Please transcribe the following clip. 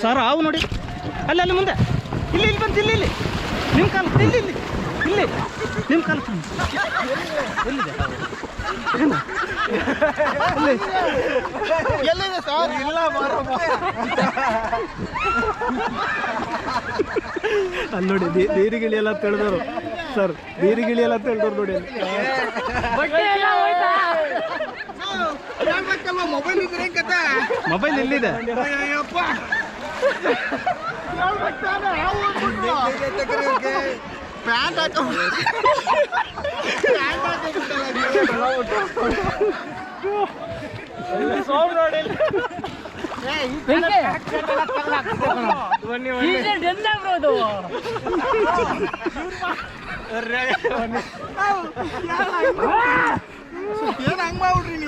sir ಅವು ನೋಡಿ ಅಲ್ಲಿ ಅಲ್ಲಿ ಮುಂದೆ ಇಲ್ಲಿ ಇಲ್ಲಿ ಬಂತು ಇಲ್ಲಿ ಇಲ್ಲಿ ನಿಮ್ಮ ಕಾಲ ಇಲ್ಲಿ ಇಲ್ಲಿ ಇಲ್ಲಿ ನಿಮ್ಮ ಕಾಲ ಎಲ್ಲಿದೆ ಎಲ್ಲಿದೆ ಸರ್ ಇಲ್ಲ ಅಲ್ಲಿ ನೋಡಿ ನೀರಿಗಿಳಿ ಎಲ್ಲ ತಿಳಿದವರು ಸರ್ ನೀರಿಗಿಳಿ ಎಲ್ಲ ತಿಳಿದವ್ರು ನೋಡಿ ಮೊಬೈಲ್ ಇದ್ರೆ ಕತೆ ಮೊಬೈಲ್ ಎಲ್ಲಿದೆ ಪ್ಯಾಂಟ್ ಹಾಕ ಏನ್ ಹಂಗ್ ಮಾಡ್ಬಿಡ್ರಿ ನೀವು